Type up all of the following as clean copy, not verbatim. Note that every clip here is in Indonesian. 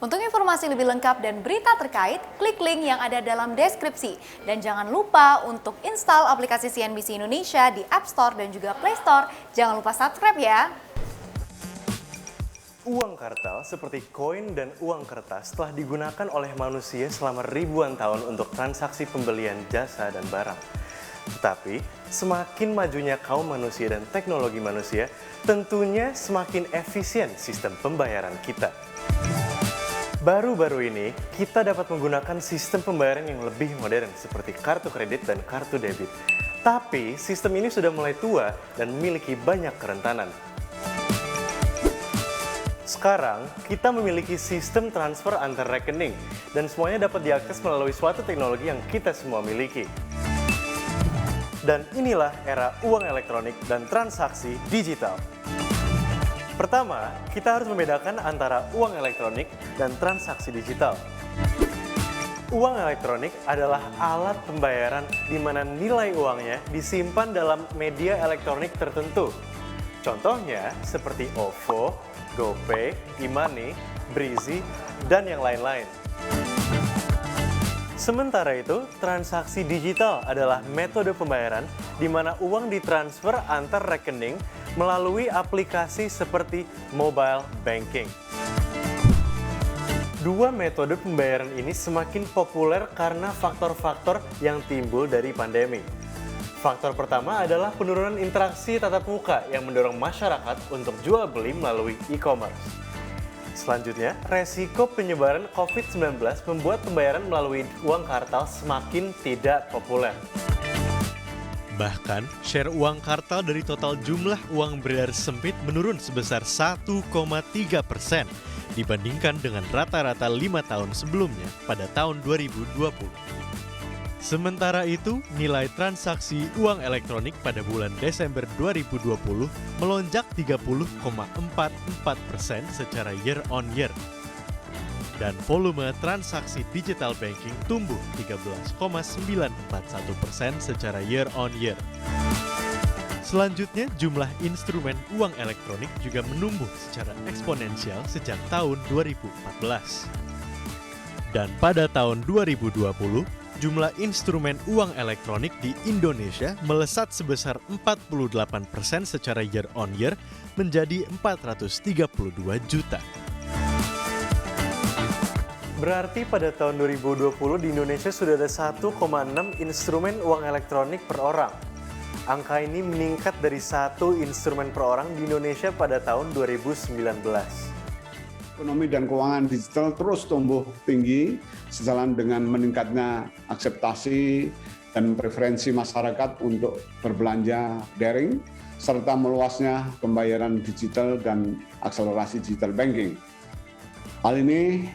Untuk informasi lebih lengkap dan berita terkait, klik link yang ada dalam deskripsi. Dan jangan lupa untuk install aplikasi CNBC Indonesia di App Store dan juga Play Store. Jangan lupa subscribe ya. Uang kartal seperti koin dan uang kertas telah digunakan oleh manusia selama ribuan tahun untuk transaksi pembelian jasa dan barang. Tetapi, semakin majunya kaum manusia dan teknologi manusia, tentunya semakin efisien sistem pembayaran kita. Baru-baru ini, kita dapat menggunakan sistem pembayaran yang lebih modern seperti kartu kredit dan kartu debit. Tapi, sistem ini sudah mulai tua dan memiliki banyak kerentanan. Sekarang, kita memiliki sistem transfer antar rekening dan semuanya dapat diakses melalui suatu teknologi yang kita semua miliki. Dan inilah era uang elektronik dan transaksi digital. Pertama, kita harus membedakan antara uang elektronik dan transaksi digital. Uang elektronik adalah alat pembayaran di mana nilai uangnya disimpan dalam media elektronik tertentu. Contohnya seperti OVO, GoPay, e-money, Breezy, dan yang lain-lain. Sementara itu, transaksi digital adalah metode pembayaran di mana uang ditransfer antar rekening melalui aplikasi seperti mobile banking. Dua metode pembayaran ini semakin populer karena faktor-faktor yang timbul dari pandemi. Faktor pertama adalah penurunan interaksi tatap muka yang mendorong masyarakat untuk jual beli melalui e-commerce. Selanjutnya, resiko penyebaran COVID-19 membuat pembayaran melalui uang kartal semakin tidak populer. Bahkan, share uang kartal dari total jumlah uang beredar sempit menurun sebesar 1,3% dibandingkan dengan rata-rata 5 tahun sebelumnya pada tahun 2020. Sementara itu, nilai transaksi uang elektronik pada bulan Desember 2020 melonjak 30,44% secara year on year. Dan volume transaksi digital banking tumbuh 13,941% secara year on year. Selanjutnya, jumlah instrumen uang elektronik juga menumbuh secara eksponensial sejak tahun 2014. Dan pada tahun 2020, jumlah instrumen uang elektronik di Indonesia melesat sebesar 48% secara year on year menjadi 432 juta. Berarti pada tahun 2020 di Indonesia sudah ada 1,6 instrumen uang elektronik per orang. Angka ini meningkat dari 1 instrumen per orang di Indonesia pada tahun 2019. Ekonomi dan keuangan digital terus tumbuh tinggi sejalan dengan meningkatnya akseptasi dan preferensi masyarakat untuk berbelanja daring, serta meluasnya pembayaran digital dan akselerasi digital banking. Hal ini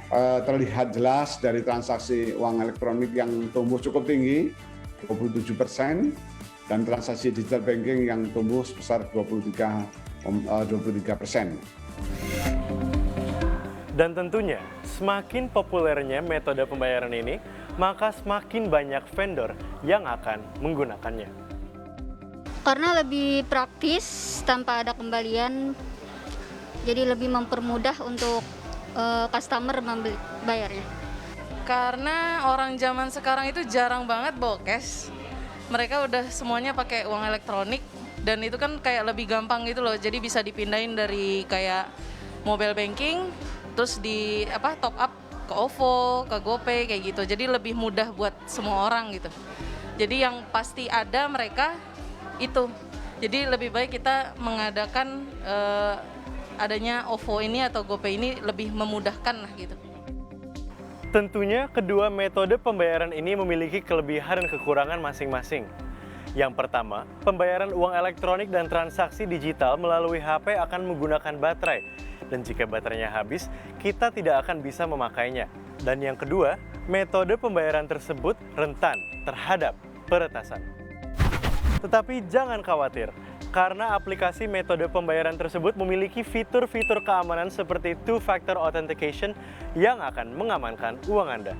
terlihat jelas dari transaksi uang elektronik yang tumbuh cukup tinggi, 27%, dan transaksi digital banking yang tumbuh sebesar 23%. Dan tentunya, semakin populernya metode pembayaran ini, maka semakin banyak vendor yang akan menggunakannya. Karena lebih praktis tanpa ada kembalian, jadi lebih mempermudah untuk customer bayarnya. Karena orang zaman sekarang itu jarang banget bawa cash. Mereka udah semuanya pakai uang elektronik dan itu kan kayak lebih gampang gitu loh. Jadi bisa dipindahin dari kayak mobile banking terus top up ke OVO, ke GoPay kayak gitu. Jadi lebih mudah buat semua orang gitu. Jadi yang pasti ada mereka itu. Jadi lebih baik kita mengadakan adanya OVO ini atau GoPay ini lebih memudahkan lah gitu. Tentunya kedua metode pembayaran ini memiliki kelebihan dan kekurangan masing-masing. Yang pertama, pembayaran uang elektronik dan transaksi digital melalui HP akan menggunakan baterai. Dan jika baterainya habis, kita tidak akan bisa memakainya. Dan yang kedua, metode pembayaran tersebut rentan terhadap peretasan. Tetapi jangan khawatir, karena aplikasi metode pembayaran tersebut memiliki fitur-fitur keamanan seperti two-factor authentication yang akan mengamankan uang Anda.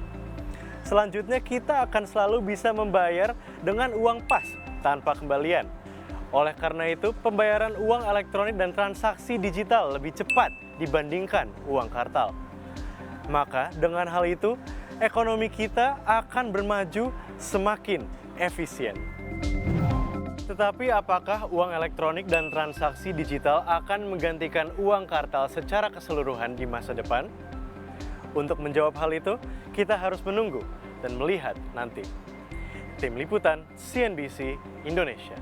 Selanjutnya, kita akan selalu bisa membayar dengan uang pas tanpa kembalian. Oleh karena itu, pembayaran uang elektronik dan transaksi digital lebih cepat dibandingkan uang kartal. Maka dengan hal itu, ekonomi kita akan bermaju semakin efisien. Tetapi apakah uang elektronik dan transaksi digital akan menggantikan uang kartal secara keseluruhan di masa depan? Untuk menjawab hal itu, kita harus menunggu dan melihat nanti. Tim Liputan CNBC Indonesia.